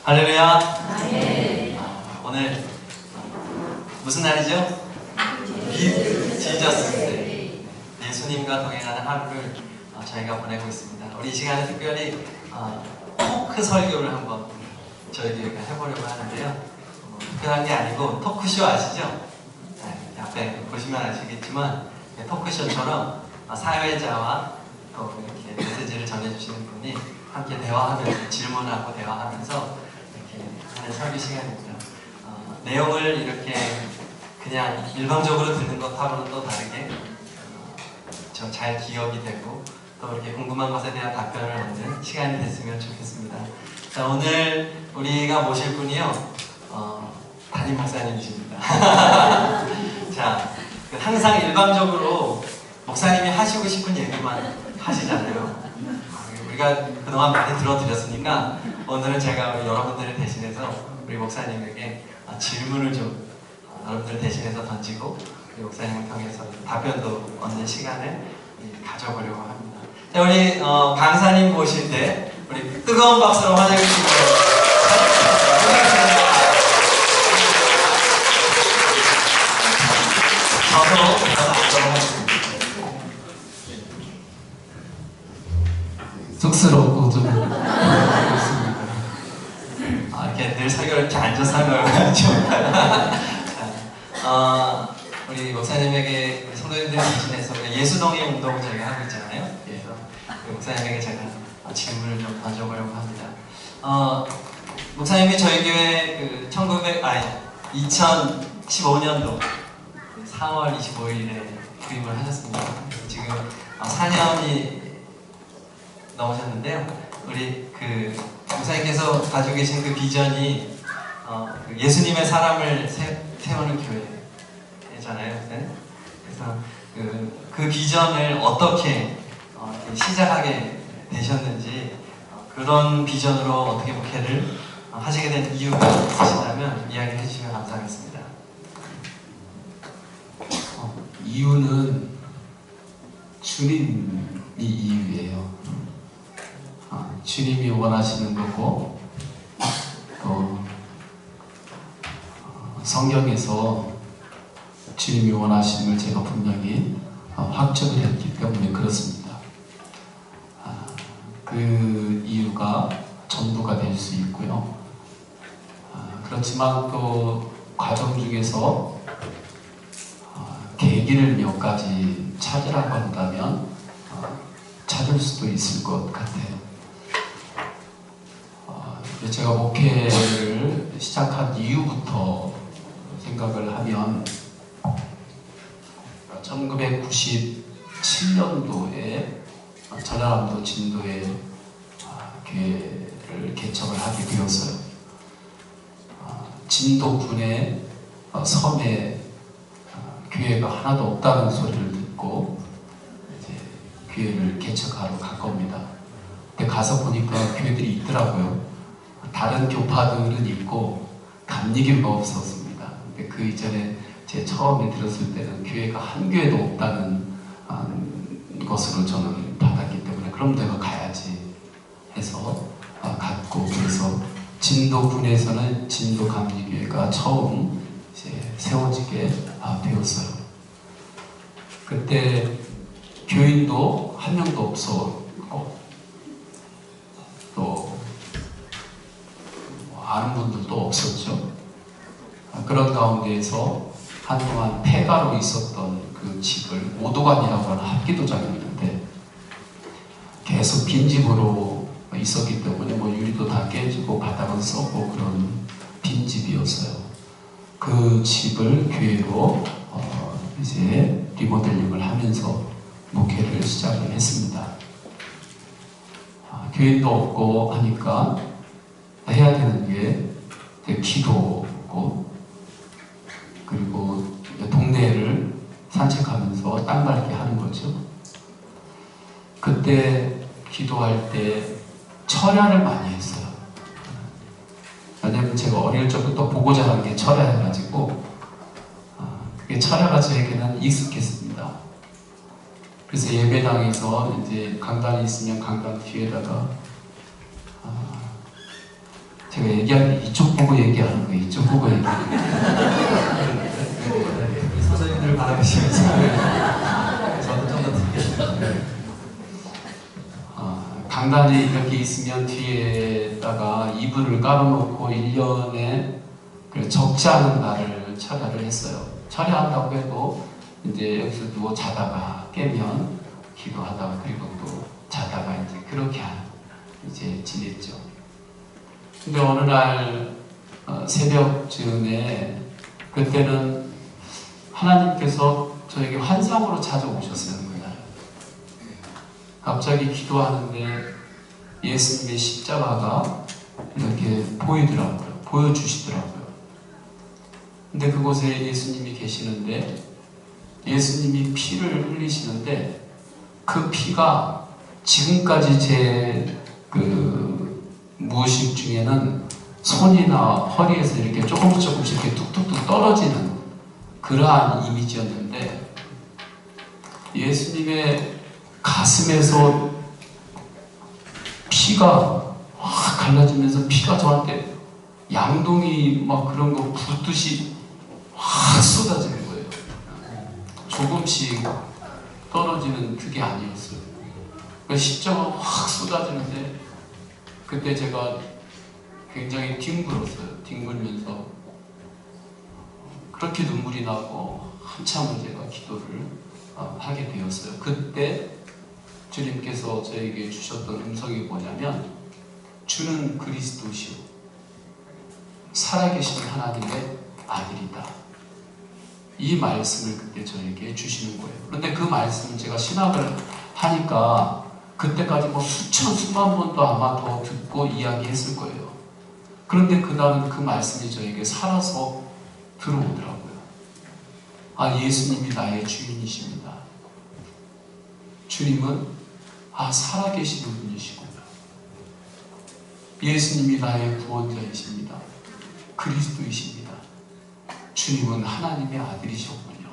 할렐루야. 네. 오늘 무슨 날이죠? 지저스 데이. 예수님과 동행하는 하루를 저희가 보내고 있습니다. 우리 이 시간에 특별히 토크 설교를 한번 저희가 해보려고 하는데요. 특별한 게 아니고 토크쇼 아시죠? 네, 앞에 보시면 아시겠지만 토크쇼처럼 사회자와 또 이렇게 메시지를 전해주시는 분이 함께 대화하면서 질문하고 대화하면서 이렇게 하는 설교 시간입니다. 내용을 이렇게 그냥 일방적으로 듣는 것하고는 또 다르게 좀 잘 기억이 되고 또 이렇게 궁금한 것에 대한 답변을 얻는 시간이 됐으면 좋겠습니다. 자, 오늘 우리가 모실 분이요 담임 목사님이십니다. 자, 항상 일방적으로 목사님이 하시고 싶은 얘기만 하시잖아요. 우리가 그동안 많이 들어드렸으니까 오늘은 제가 여러분들을 대신해서 우리 목사님에게 질문을 좀 여러분들 대신해서 던지고 우리 목사님을 통해서 답변도 얻는 시간을 가져보려고 합니다. 자, 우리 강사님 모실 때 우리 뜨거운 박수로 환영해 주시고 저도 하도록 하겠습니다. 쑥스럽고 좀 그렇습니다. 이렇게 늘 설교를 이렇게 앉아서 하면 좀 우리 목사님에게 우리 성도님들 대신해서 예수동의 운동을 저희가 하고 있잖아요. 그래서 우리 목사님에게 제가 질문을 좀 던져보려고 합니다. 목사님이 저희 교회 2015년도 4월 25일에 부임을 하셨습니다. 지금 4년이 넘으셨는데요. 우리 목사님께서 가지고 계신 그 비전이 예수님의 사람을 세우는 교회잖아요. 네? 그래서 그 비전을 어떻게 시작하게 되셨는지 그런 비전으로 어떻게 목회를 하시게 된 이유가 있으시다면 이야기해 주시면 감사하겠습니다. 이유는 주님이 이유예요. 주님이 원하시는 거고 또 성경에서 주님이 원하시는 걸 제가 분명히 확정을 했기 때문에 그렇습니다. 그 이유가 전부가 될 수 있고요. 그렇지만 또 과정 중에서 계기를 몇 가지 찾으라고 한다면 찾을 수도 있을 것 같아요. 제가 목회를 시작한 이후부터 생각을 하면 1997년도에 전라남도 진도에 교회를 개척을 하게 되었어요. 진도군의 섬에 교회가 하나도 없다는 소리를 듣고 이제 교회를 개척하러 간 겁니다. 근데 가서 보니까 교회들이 있더라고요. 다른 교파들은 있고 감리교가 없었습니다. 근데 그 이전에 제 처음에 들었을 때는 교회가 한 교회도 없다는 것으로 저는 받았기 때문에 그럼 내가 가야지 해서 갔고, 그래서 진도군에서는 진도 감리교회가 처음 이제 세워지게 되었어요. 그때 교인도 한 명도 없었고 또 아는 분들도 없었죠. 그런 가운데에서 한동안 폐가로 있었던 그 집을 오도관이라고 하는 합기도장이었는데 계속 빈집으로 있었기 때문에 유리도 다 깨지고 바닥은 썩고 그런 빈집이었어요. 그 집을 교회로 이제 리모델링을 하면서 목회를 시작을 했습니다. 교인도 없고 하니까 해야 되는 게 기도고, 그리고 동네를 산책하면서 땅 밟기 하는 거죠. 그때 기도할 때 철야를 많이 했어요. 왜냐면 제가 어릴 적부터 보고 자란 게 철야여가지고 그게 철야가 저에게는 익숙했습니다. 그래서 예배당에서 이제 강단이 있으면 강단 뒤에다가 제가 얘기할 때 이쪽 보고 얘기하는 거예요. 이쪽 보고 얘기하는 거예요. 우리 선생님들을 바라보시면서 저도 좀 더 듣겠습니다. 강단이 이렇게 있으면 뒤에다가 이불을 깔아놓고 1년에 적지 않은 날을 철야를 했어요. 철야한다고 해도 이제 여기서 누워 자다가 깨면 기도하다가 그리고 또 자다가 이제 그렇게 이제 지냈죠. 근데 어느 날 새벽쯤에 그때는 하나님께서 저에게 환상으로 찾아오셨어요. 그날 갑자기 기도하는데 예수님의 십자가가 이렇게 보여주시더라고요. 근데 그곳에 예수님이 계시는데 예수님이 피를 흘리시는데 그 피가 지금까지 제 무의식 중에는 손이나 허리에서 이렇게 조금씩 이렇게 뚝뚝뚝 떨어지는 그러한 이미지였는데 예수님의 가슴에서 피가 확 갈라지면서 피가 저한테 양동이 막 그런 거 붓듯이 확 쏟아지는 거예요. 조금씩 떨어지는 그게 아니었어요. 그러니까 십자가 확 쏟아지는데 그때 제가 굉장히 뒹굴었어요. 뒹굴면서 그렇게 눈물이 나고 한참을 제가 기도를 하게 되었어요. 그때 주님께서 저에게 주셨던 음성이 뭐냐면 주는 그리스도시요 살아계신 하나님의 아들이다. 이 말씀을 그때 저에게 주시는 거예요. 그런데 그 말씀을 제가 신학을 하니까 그때까지 뭐 수만 번도 아마 더 듣고 이야기했을 거예요. 그런데 그날은 그 말씀이 저에게 살아서 들어오더라고요. 예수님이 나의 주인이십니다. 주님은 살아계시는 분이시구나. 예수님이 나의 구원자이십니다. 그리스도이십니다. 주님은 하나님의 아들이셨군요.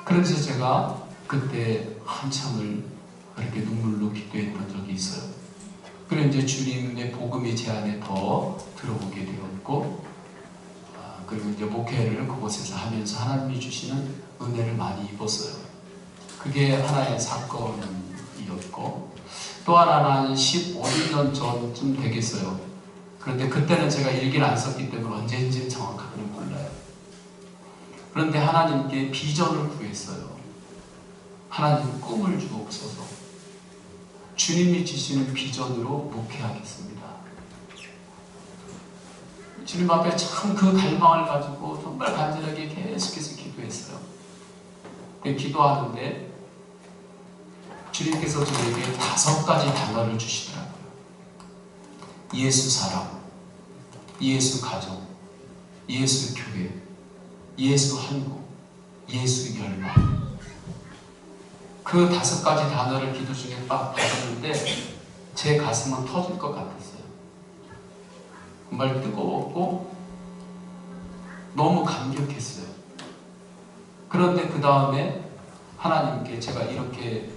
그래서 제가 그때 한참을 그렇게 눈물로 기도했던 적이 있어요. 그래 이제 주님의 복음이 제 안에 더 들어오게 되었고, 그리고 이제 목회를 그곳에서 하면서 하나님이 주시는 은혜를 많이 입었어요. 그게 하나의 사건이었고, 또 하나는 15년 전쯤 되겠어요. 그런데 그때는 제가 일기를 안 썼기 때문에 언제인지는 정확하게 몰라요. 그런데 하나님께 비전을 구했어요. 하나님 꿈을 주옵소서. 주님이 주시는 비전으로 목회하겠습니다. 주님 앞에 참 그 갈망을 가지고 정말 간절하게 계속해서 기도했어요. 근데 기도하는데 주님께서 저에게 5가지 단어를 주시더라고요. 예수 사랑, 예수 가정, 예수 교회, 예수 한국, 예수 열망. 그 5가지 단어를 기도 중에 딱 받았는데 제 가슴은 터질 것 같았어요. 정말 뜨거웠고 너무 감격했어요. 그런데 그 다음에 하나님께 제가 이렇게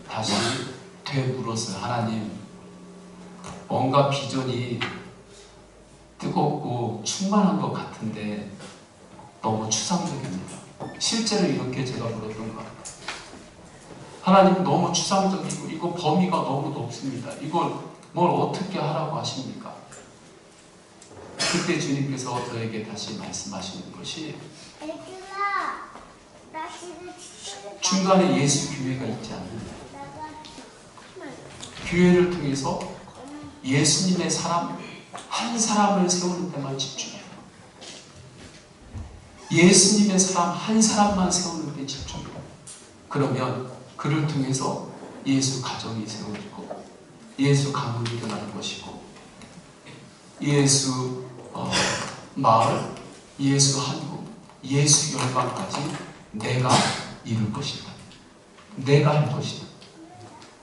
다시 되물었어요. 하나님, 뭔가 비전이 뜨겁고 충만한 것 같은데 너무 추상적입니다. 실제로 이렇게 제가 물었던 것 같아요. 하나님 너무 추상적이고 이거 범위가 너무 높습니다. 이걸 뭘 어떻게 하라고 하십니까? 그때 주님께서 저에게 다시 말씀하시는 것이 중간에 예수 교회가 있지 않느냐. 교회를 통해서 예수님의 사람 한 사람을 세우는 데만 집중해요. 예수님의 사람 한 사람만 세우는 데 집중해요. 그러면 그를 통해서 예수 가정이 세워지고 예수 가문이 일어나는 것이고 예수 마을, 예수 한국, 예수 열방까지 내가 이룰 것이다. 내가 할 것이다.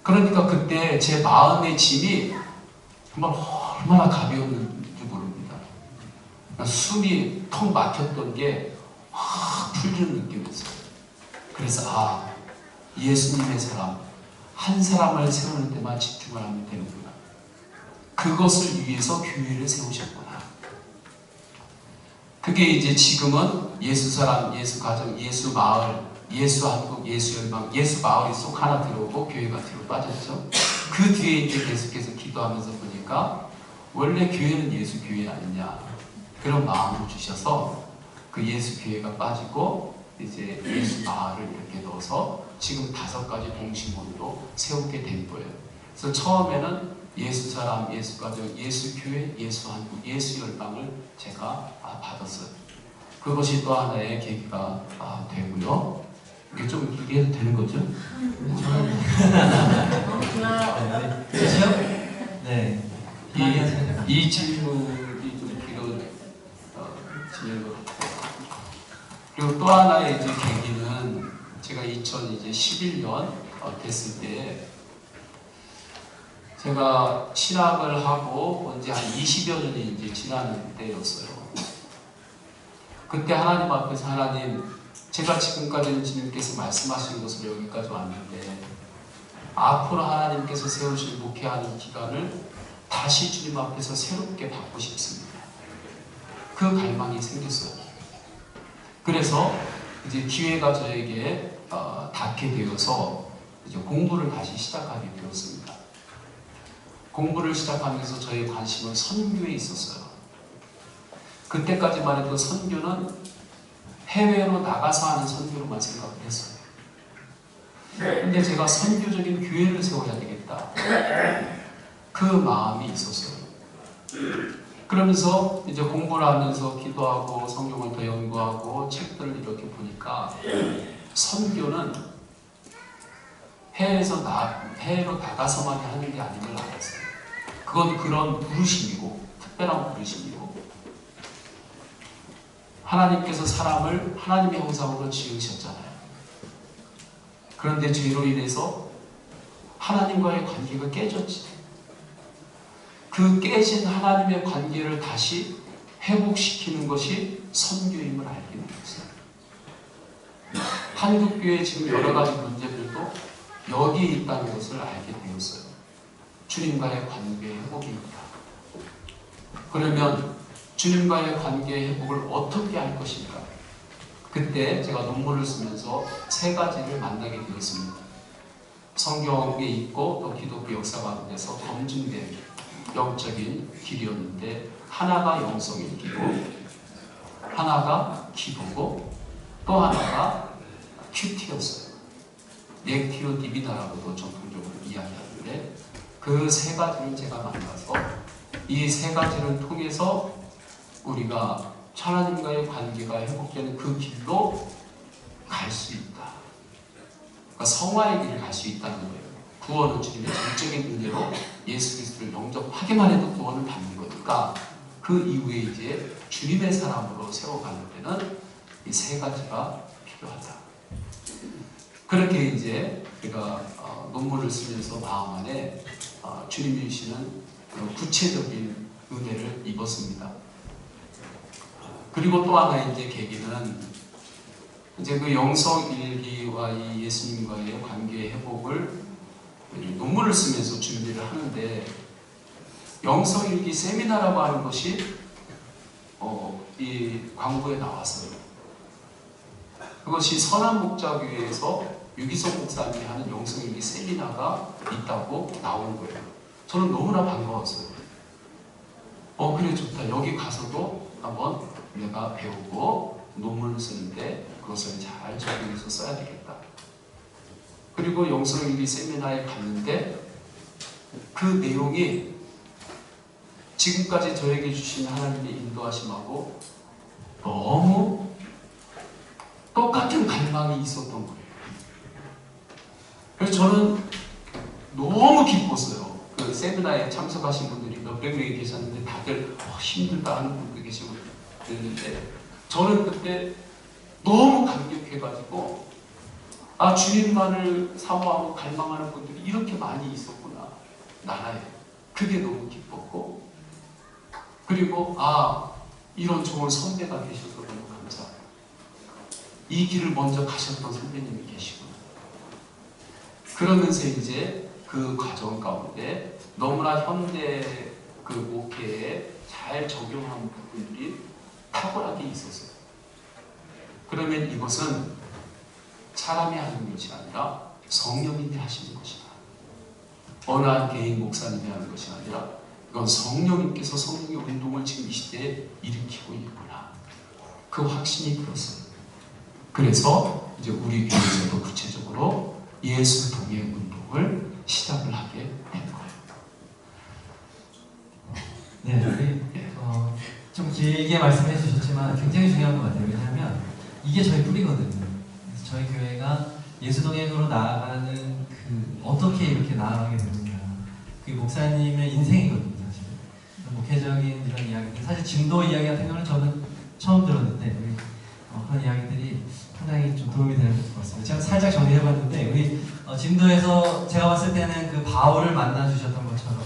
그러니까 그때 제 마음의 짐이 정말 얼마나 가벼웠는지 모릅니다. 숨이 턱 막혔던 게 확 풀리는 느낌이었어요. 그래서 예수님의 사람 한 사람을 세우는 데만 집중을 하면 되는구나. 그것을 위해서 교회를 세우셨구나. 그게 이제 지금은 예수 사람, 예수 가정, 예수 마을, 예수 한국, 예수 열방, 예수 마을이 쏙 하나 들어오고 교회가 뒤로 빠졌죠. 그 뒤에 이제 계속해서 기도하면서 보니까 원래 교회는 예수 교회 아니냐, 그런 마음을 주셔서 그 예수 교회가 빠지고 이제 예수 마을을 이렇게 넣어서 지금 5가지 동심원으로 세우게 된 거예요. 그래서 처음에는 예수 사람, 예수 가정, 예수 교회, 예수 한국, 예수 열방을 제가 받았어요. 그것이 또 하나의 계기가 되고요. 이게 좀 이렇게 해도 되는 거죠? 그렇죠? 네. 이 질문이 좀 길어 진행로. 그리고 또 하나의 이제 계기는 제가 2011년 됐을 때 제가 신학을 하고 언제 한 20여 년이 이제 지나는 때였어요. 그때 하나님 앞에서 하나님, 제가 지금까지는 주님께서 말씀하신 것으로 여기까지 왔는데 앞으로 하나님께서 세우실 목회하는 기간을 다시 주님 앞에서 새롭게 받고 싶습니다. 그 갈망이 생겼어요. 그래서 이제 기회가 저에게 닿게 되어서 이제 공부를 다시 시작하게 되었습니다. 공부를 시작하면서 저의 관심은 선교에 있었어요. 그때까지만 해도 선교는 해외로 나가서 하는 선교로만 생각을 했어요. 근데 제가 선교적인 교회를 세워야 되겠다, 그 마음이 있었어요. 그러면서 이제 공부를 하면서 기도하고 성경을 더 연구하고 책들을 이렇게 보니까 선교는 해외로 나가서만 하는 게 아닌 걸 알았어요. 그건 그런 부르심이고 특별한 부르심이고 하나님께서 사람을 하나님의 형상으로 지으셨잖아요. 그런데 죄로 인해서 하나님과의 관계가 깨졌지. 그 깨진 하나님의 관계를 다시 회복시키는 것이 선교임을 알게 되었어요. 한국교회 지금 여러 가지 문제들도 여기에 있다는 것을 알게 되었어요. 주님과의 관계 회복입니다. 그러면 주님과의 관계 회복을 어떻게 할 것인가? 그때 제가 논문을 쓰면서 3가지를 만나게 되었습니다. 성경에 있고 또 기독교 역사 가운데서 검증된 영적인 길이었는데, 하나가 영성일기고 하나가 기도고 또 하나가 큐티였어요. 넥티오 디비나라고도 전통적으로 이야기하는데, 그 3가지를 제가 만나서 이 3가지를 통해서 우리가 하나님과의 관계가 회복되는 그 길로 갈 수 있다. 그러니까 성화의 길을 갈 수 있다는 거예요. 구원은 주님의 전적인 은혜로 예수 그리스도를 영접하기만 해도 구원을 받는 거니까 그 이후에 이제 주님의 사람으로 세워가는 데는 이 3가지가 필요하다. 그렇게 이제 제가 논문을 쓰면서 마음 안에 주님이 주시는 그런 구체적인 은혜를 입었습니다. 그리고 또 하나 이제 계기는 이제 그 영성일기와 이 예수님과의 관계 회복을 논문을 쓰면서 준비를 하는데, 영성일기 세미나라고 하는 것이 이 광고에 나왔어요. 그것이 선한목자교회에서 유기성 목사님이 하는 영성일기 세미나가 있다고 나온 거예요. 저는 너무나 반가웠어요. 그래 좋다. 여기 가서도 한번 내가 배우고 논문을 쓰는데 그것을 잘 적용해서 써야 되겠다. 그리고 영성일기 세미나에 갔는데 그 내용이 지금까지 저에게 주신 하나님의 인도하심하고 너무 똑같은 갈망이 있었던 거예요. 그래서 저는 너무 기뻤어요. 그 세미나에 참석하신 분들이 몇백 명이 계셨는데 다들 힘들다 하는 분도 계시고 그랬는데, 저는 그때 너무 감격해가지고 주님만을 사모하고 갈망하는 분들이 이렇게 많이 있었구나, 나라에. 그게 너무 기뻤고, 그리고 이런 좋은 선배가 계셔서 너무 감사해요. 이 길을 먼저 가셨던 선배님이 계시구나. 그러면서 이제 그 과정 가운데 너무나 현대 그 목회에 잘 적용한 부분들이 탁월하게 있었어요. 그러면 이것은 사람이 하는 것이 아니라 성령님이 하시는 것이다. 어느 한 개인 목사님이 하는 것이 아니라 이건 성령님께서 성령의 운동을 지금 이 시대에 일으키고 있구나. 그 확신이 들었어요. 그래서 이제 우리 교회에서도 구체적으로 예수 동의 운동을 시작을 하게 된 거예요. 네, 우리 좀 길게 말씀해 주셨지만 굉장히 중요한 것 같아요. 왜냐하면 이게 저희 뿌리거든요. 그래서 저희 교회가 예수 동행으로 나아가는 그 어떻게 이렇게 나아가게 되느냐, 그게 목사님의 인생이거든요. 사실 목회적인 이런 이야기들, 사실 진도 이야기 같은 경우는 저는 처음 들었는데 우리 그런 이야기들이 상당히 좀 도움이 되는 것 같습니다. 제가 살짝 정리해봤는데 우리 진도에서 제가 봤을 때는 그 바울을 만나 주셨던 것처럼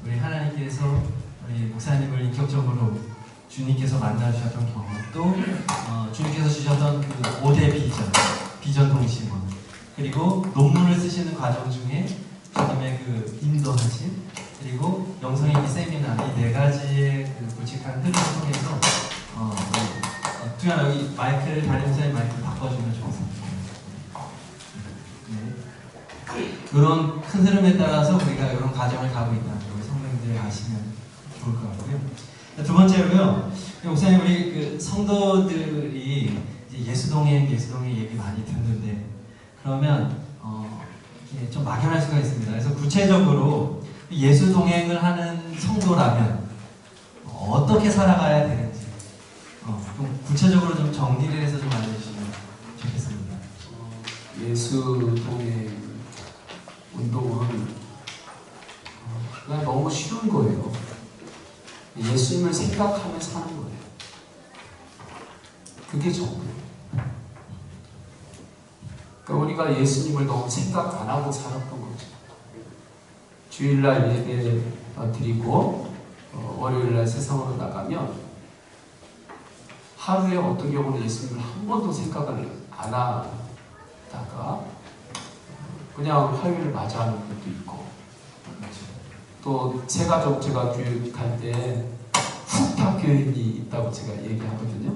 우리 하나님께서 우리 목사님을 인격적으로 주님께서 만나 주셨던 경험, 또 주님께서 주셨던 그 5대 비전 동심원, 그리고 논문을 쓰시는 과정 중에 주님의 그 인도하심, 그리고 영성인기 세미나, 이 네 가지의 그 굵직한 흐름을 통해서 두현 여기 마이크를 담임 목사님 마이크를 바꿔주면 좋겠습니다. 네. 이런 큰 흐름에 따라서 우리가 이런 과정을 가고 있다는 걸 성도님들이 아시면 좋을 것 같고요. 두 번째로요, 목사님 우리 그 성도들이 이제 예수동행 얘기 많이 듣는데 그러면 이게 좀 막연할 수가 있습니다. 그래서 구체적으로 예수동행을 하는 성도라면 어떻게 살아가야 되는지 좀 구체적으로 좀 정리를 해서 좀 알려주시면 좋겠습니다. 예수동행 운동은 그냥 너무 쉬운 거예요. 예수님을 생각하며 사는 거예요. 그게 전부예요. 그러니까 우리가 예수님을 너무 생각 안 하고 살았던 거죠. 주일날 예배 드리고 월요일날 세상으로 나가면 하루에 어떤 경우는 예수님을 한 번도 생각을 안 하다가 그냥 화요일을 맞이하는 것도 있고, 또 새가족 제가 교육할 때 훅탁교인이 있다고 제가 얘기하거든요.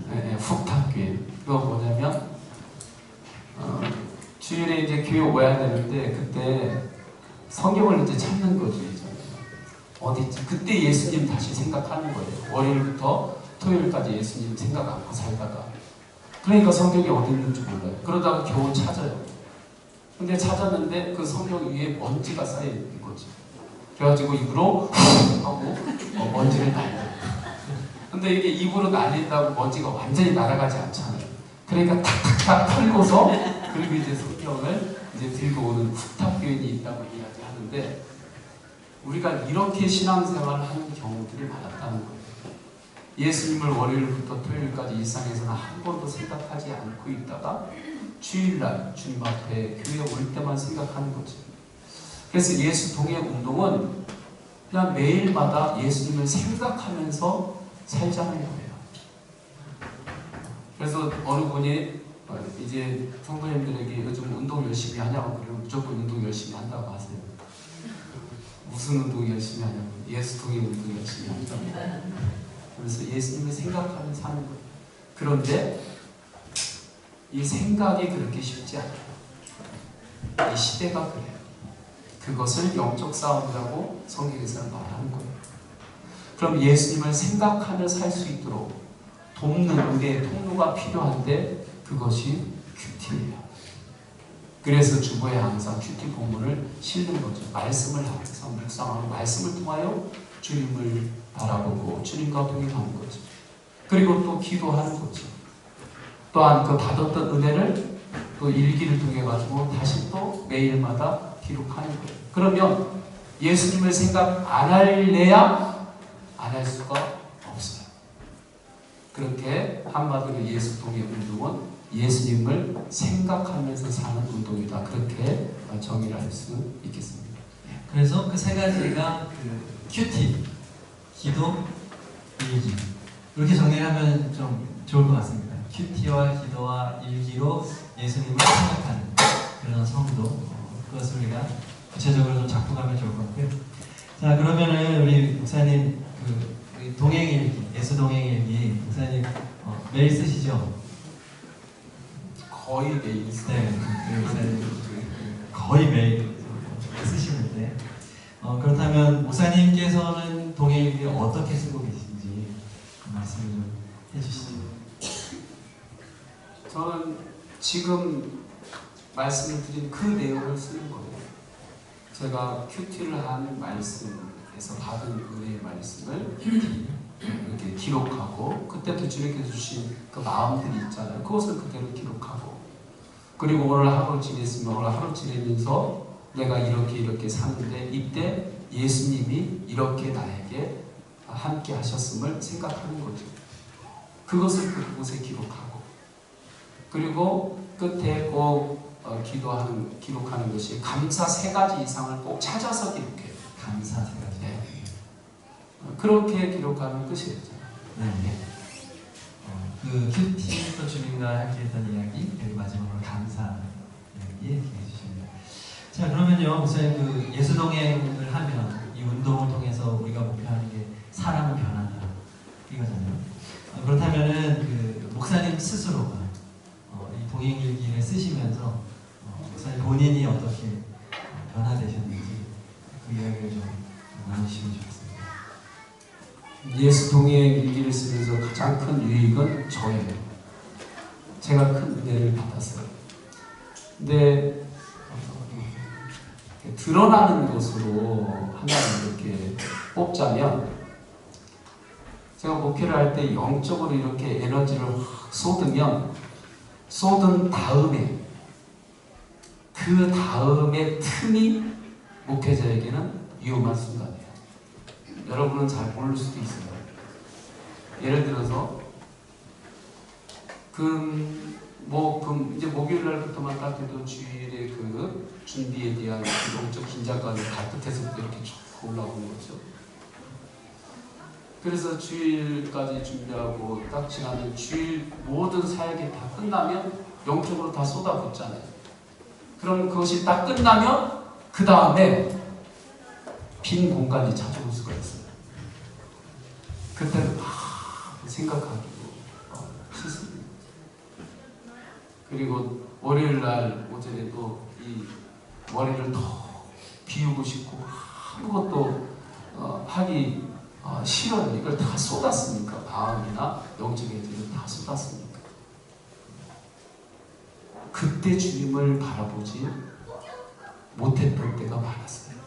네, 훅탁교인. 그거 뭐냐면 주일에 이제 교회 오야 되는데 그때 성경을 이제 찾는 거죠. 이제. 어디 있지? 그때 예수님 다시 생각하는 거예요. 월요일부터 토요일까지 예수님 생각 않고 살다가, 그러니까 성경이 어디 있는지 몰라요. 그러다가 겨우 찾아요. 근데 찾았는데 그 성경 위에 먼지가 쌓여 있는 거죠. 그래가지고 입으로 하고 먼지를 날려요. 근데 이게 입으로 날린다고 먼지가 완전히 날아가지 않잖아요. 그러니까 탁탁탁 털고서 그리고 이제 성경을 이제 들고 오는 훅탁교인이 있다고 이야기하는데, 우리가 이렇게 신앙생활을 하는 경우들이 많았다는 거예요. 예수님을 월요일부터 토요일까지 일상에서는 한 번도 생각하지 않고 있다가 주일날 주님 앞에 교회에 올 때만 생각하는 거죠. 그래서 예수 동행 운동은 그냥 매일마다 예수님을 생각하면서 살자는 거예요. 그래서 어느 분이 이제 성도님들에게 요즘 운동 열심히 하냐고 그러면 무조건 운동 열심히 한다고 하세요. 무슨 운동 열심히 하냐고. 예수 동행 운동 열심히 한다고. 그래서 예수님을 생각하며 사는 거예요. 그런데 이 생각이 그렇게 쉽지 않아요. 이 시대가 그래요. 그것을 영적 싸움이라고 성경에서는 말하는 거예요. 그럼 예수님을 생각하며 살 수 있도록 돕는 은혜의 통로가 필요한데 그것이 큐티예요. 그래서 주보에 항상 큐티 본문을 실는 거죠. 말씀을 항상 묵상하고 말씀을 통하여 주님을 바라보고 주님과 동행하는 거죠. 그리고 또 기도하는 거죠. 또한 그 받았던 은혜를 또 일기를 통해 가지고 다시 또 매일마다 기록하는 거예요. 그러면 예수님을 생각 안 할래야 안 할 수가 없어요. 그렇게 한마디로 예수 동행 운동은 예수님을 생각하면서 사는 운동이다. 그렇게 정의를 할 수 있겠습니다. 그래서 그 세 가지가 그 큐티, 기도, 일기, 이렇게 정리하면 좀 좋을 것 같습니다. 큐티와 기도와 일기로 예수님을 생각하는 그런 성도, 그것을 우리가 구체적으로 좀 작품하면 좋을 것 같고요. 자, 그러면은 우리 목사님 우리 동행일기, 예수 동행일기 목사님 매일 쓰시죠? 거의 매일 있어요. 네, 목사님 거의 매일 쓰시는데 그렇다면 목사님께서는 동행일기 어떻게 쓰고 계신지 말씀을 좀 해주시죠. 저는 지금 말씀을 드린 그 내용을 쓰는 거예요. 제가 큐티를 한 말씀에서 받은 은혜의 말씀을 이렇게 기록하고, 그때도 주님께서 주신 그 마음들이 있잖아요. 그것을 그대로 기록하고, 그리고 오늘 하루 지냈으면 오늘 하루 지내면서 내가 이렇게 사는데 이때 예수님이 이렇게 나에게 함께 하셨음을 생각하는 거죠. 그것을 그곳에 기록하고, 그리고 끝에 꼭 기록하는 것이 감사 3가지 이상을 꼭 찾아서 기록해요. 감사 3가지. 네. 그렇게 기록하면 끝이에요. 네. 그 큐티에서 주님과 함께 했던 이야기, 그리고 마지막으로 감사 이야기 얘기해 주십니다. 자, 그러면요, 목사님 그 예수동행을 하면 이 운동을 통해서 우리가 목표하는 게 사람을 변한다 이거잖아요. 그렇다면은 그 목사님 스스로가 이 동행일기를 쓰시면서 목사님 본인이 어떻게 변화되셨는지 그 이야기를 좀 나누시면 좋겠습니다. 예수 동행 일기를 쓰면서 가장 큰 유익은 저예요. 제가 큰 은혜를 받았어요. 근데 드러나는 것으로 하나를 이렇게 뽑자면, 제가 목회를 할 때 영적으로 이렇게 에너지를 확 쏟은 다음에 그 다음에 틈이 목회자에게는 위험한 순간이에요. 여러분은 잘 모를 수도 있어요. 예를 들어서 이제 목요일 날부터만 딱 해도 주일의 그 준비에 대한 기동적 긴장감이 가득해서부터 이렇게 쭉 올라오는 거죠. 그래서 주일까지 준비하고 딱 지나면 주일 모든 사역이 다 끝나면 영적으로 다 쏟아붓잖아요. 그럼 그것이 딱 끝나면 그 다음에 빈 공간이 찾아올 수가 있어요. 그때는 생각하기도 싫습니다. 그리고 월요일날 오전에도 이 머리를 더 비우고 싶고 아무것도 하기 싫어요. 이걸 다 쏟았으니까, 마음이나 영적인 애들을 다 쏟았으니까. 그때 주님을 바라보지 못했던 때가 많았어요.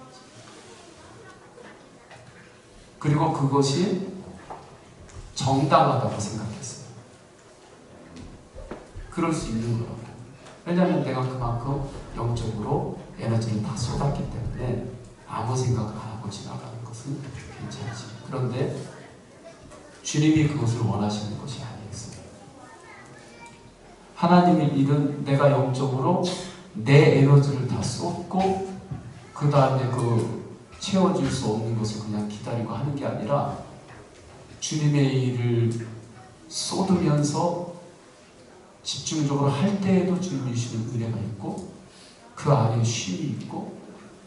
그리고 그것이 정당하다고 생각했어요. 그럴 수 있는 거라고. 왜냐하면 내가 그만큼 영적으로 에너지를 다 쏟았기 때문에 아무 생각 안 하고 지나가는 것은 괜찮지. 그런데 주님이 그것을 원하시는 것이 아니었어요. 하나님의 일은 내가 영적으로 내 에너지를 다 쏟고 그 다음에 채워줄 수 없는 것을 그냥 기다리고 하는 게 아니라, 주님의 일을 쏟으면서 집중적으로 할 때에도 주님이 주시는 은혜가 있고, 그 안에 쉼이 있고,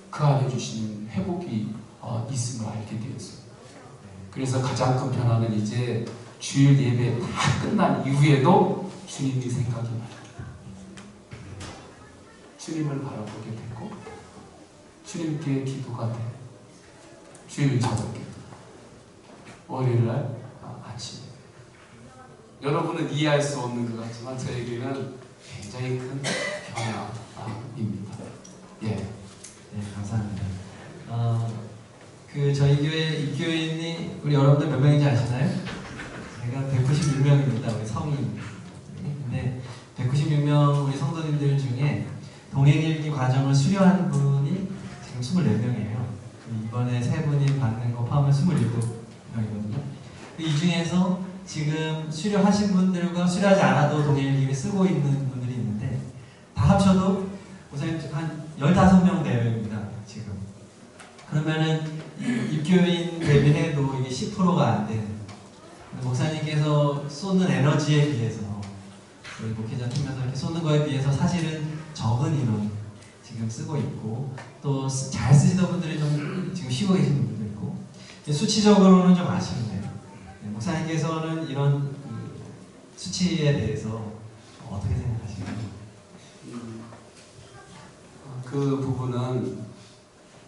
그 안에 주시는 회복이 있음을 알게 되었어요. 그래서 가장 큰 변화는 이제 주일 예배 다 끝난 이후에도 주님이 생각이 나요. 주님을 바라보게 되고, 주님께 기도가 돼요. 주일 저녁에, 월요일날 아침에. 여러분은 이해할 수 없는 것 같지만 저에게는 굉장히 큰 변화입니다. 예. 네, 감사합니다. 저희 교회 입교인이 우리 여러분들 몇 명인지 아시나요? 제가 196명입니다. 우리 성이. 근데 196명 우리 성도님들 중에 동행일기 과정을 수료한 분이 지금 24명이에요. 이번에 3분이 받는 거 포함하면 27명이거든요. 이 중에서 지금 수료하신 분들과 수료하지 않아도 동행일기를 쓰고 있는 분들이 있는데, 다 합쳐도 우선 한 15명 내외입니다. 지금. 그러면은 입교인 대비해도 이게 10%가 안 되는, 목사님께서 쏟는 에너지에 비해서, 우리 목회자 팀에서 이렇게 쏟는 거에 비해서 사실은 적은 인원 지금 쓰고 있고, 또 잘 쓰시던 분들이 좀 지금 쉬고 계신 분들 수치적으로는 좀 아쉽네요. 목사님께서는 이런 수치에 대해서 어떻게 생각하시나요? 그 부분은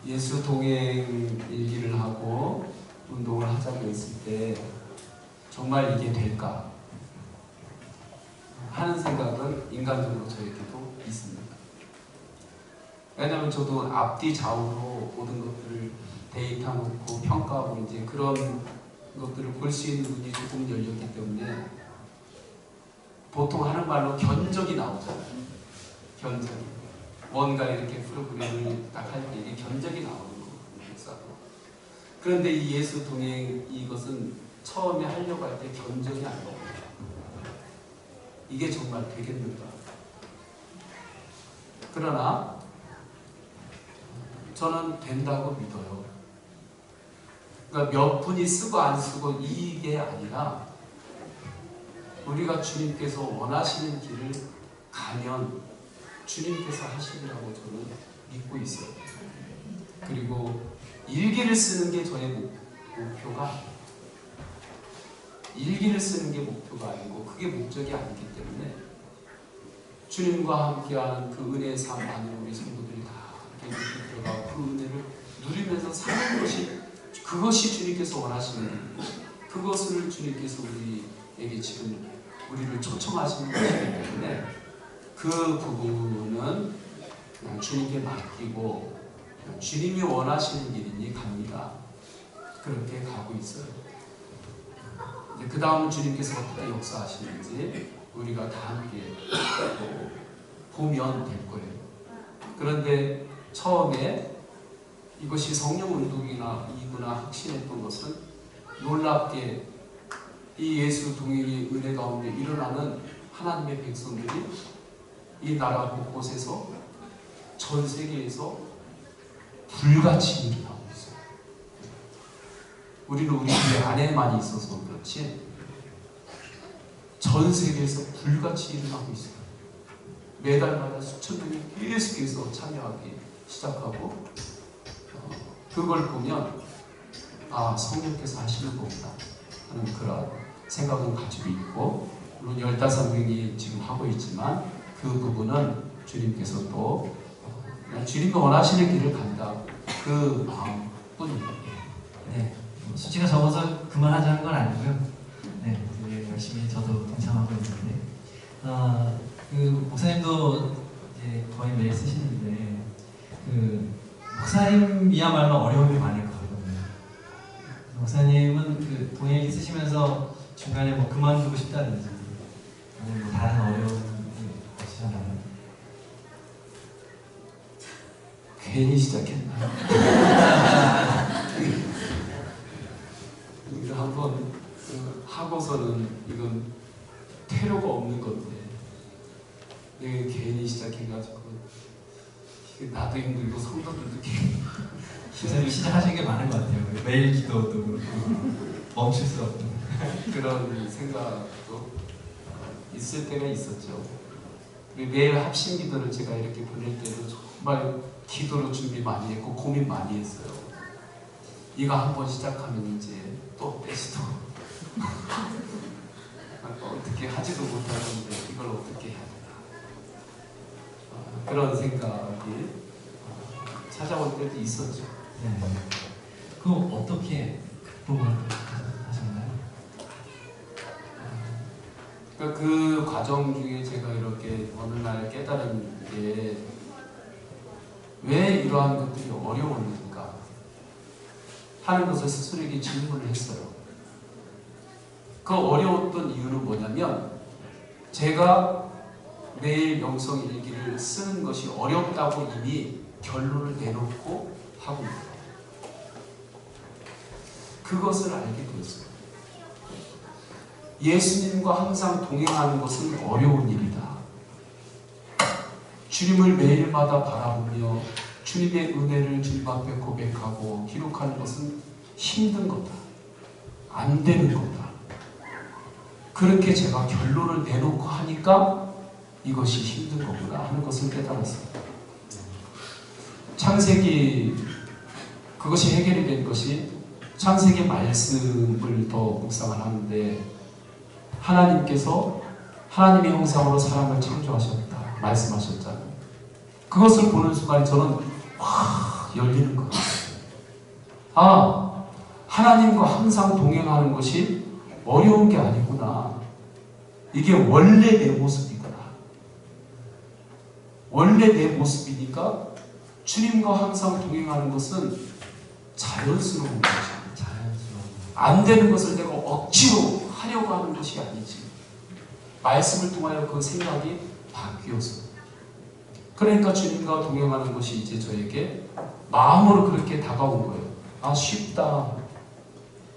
예수 동행 일기를 하고 운동을 하자고 했을 때 정말 이게 될까 하는 생각은 인간적으로 저에게도 있습니다. 왜냐하면 저도 앞뒤 좌우로 모든 것들을 데이터놓고 평가하고 이제 그런 것들을 볼 수 있는 눈이 조금 열렸기 때문에 보통 하는 말로 견적이 나오잖아요. 견적이. 뭔가 이렇게 프로그램을 딱 할 때 이게 견적이 나오는 거거든요. 그런데 이 예수 동행 이것은 처음에 하려고 할 때 견적이 안 나옵니다. 이게 정말 되겠는가? 그러나 저는 된다고 믿어요. 그러니까 몇 분이 쓰고 안 쓰고 이게 아니라 우리가 주님께서 원하시는 길을 가면 주님께서 하시리라고 저는 믿고 있어요. 그리고 일기를 쓰는 게 저의 목표가 일기를 쓰는 게 목표가 아니고 그게 목적이 아니기 때문에 주님과 함께하는 그 은혜의 삶 안으로 우리 성도들이 다 함께 들어가고 그 은혜를 누리면서 사는 것이 그것이 주님께서 원하시는 일, 그것을 주님께서 우리에게 지금 우리를 초청하시는 것이기 때문에 그 부분은 그냥 주님께 맡기고 주님이 원하시는 길이니 갑니다. 그렇게 가고 있어요. 그 다음은 주님께서 어떻게 역사하시는지 우리가 다 함께 보면 될 거예요. 그런데 처음에 이것이 성령 운동이나 이구나 확신했던 것은 놀랍게 이 예수 동행의 은혜 가운데 일어나는 하나님의 백성들이 이 나라 곳곳에서 전 세계에서 불같이 일어나고 있어요. 우리는 우리 교회 안에만 있어서 그렇지 전 세계에서 불같이 일어나고 있어요. 매달마다 수천 명이 계속해서 참여하기 시작하고 그걸 보면 아 성령께서 하시는 거구나 하는 그런 생각을 가지고 있고 물론 15명이 지금 하고 있지만 그 부분은 주님께서 또 주님이 원하시는 길을 간다 그 마음뿐입니다. 네, 수치가 적어서 그만하자는 건 아니고요. 네, 되게 열심히 저도 동참하고 있는데 그 목사님도 이제 거의 매일 쓰시는데 그 목사님이야말로 어려움이 많을 거거든요. 목사님은 그 동행기 쓰시면서 중간에 뭐 그만두고 싶다든지 아니면 뭐 다른 어려움이 없으셨나요? 괜히 시작했나? 우리가 한번 하고서는 이건 태로가 없는 건데 내가 괜히 시작해가지고 나도 힘들고 성도들도 목사님 시작하신 게 많은 것 같아요. 매일 기도도 그렇고 멈출 수 없는 그런 생각도 있을 때가 있었죠. 매일 합심 기도를 제가 이렇게 보낼 때도 정말 기도로 준비 많이 했고 고민 많이 했어요. 이거 한번 시작하면 이제 또 떼지도 어떻게 하지도 못하는데 이걸 어떻게 해야 되나 그런 생각이 찾아올 때도 있었죠. 네. 그럼 어떻게 극복을 하셨나요? 그러니까 그 과정 중에 제가 이렇게 어느 날 깨달은 게 왜 이러한 것들이 어려웠는가 하는 것을 스스로에게 질문을 했어요. 그 어려웠던 이유는 뭐냐면 제가 매일 명성 일기를 쓰는 것이 어렵다고 이미 결론을 내놓고 하고 있어요. 그것을 알게 되었어요. 예수님과 항상 동행하는 것은 어려운 일이다. 주님을 매일마다 바라보며 주님의 은혜를 주님 앞에 고백하고 기록하는 것은 힘든 거다. 안 되는 거다. 그렇게 제가 결론을 내놓고 하니까 이것이 힘든 거구나 하는 것을 깨달았습니다. 창세기 그것이 해결이 된 것이 창세기 말씀을 더 묵상을 하는데 하나님께서 하나님의 형상으로 사람을 창조하셨다 말씀하셨잖아요. 그것을 보는 순간 저는 확 열리는 거예요. 아, 하나님과 항상 동행하는 것이 어려운 게 아니구나. 이게 원래 내 모습이구나. 원래 내 모습이니까 주님과 항상 동행하는 것은 자연스러운 것이야. 안 되는 것을 내가 억지로 하려고 하는 것이 아니지. 말씀을 통하여 그 생각이 바뀌어서. 그러니까 주님과 동행하는 것이 이제 저에게 마음으로 그렇게 다가온 거예요. 아, 쉽다.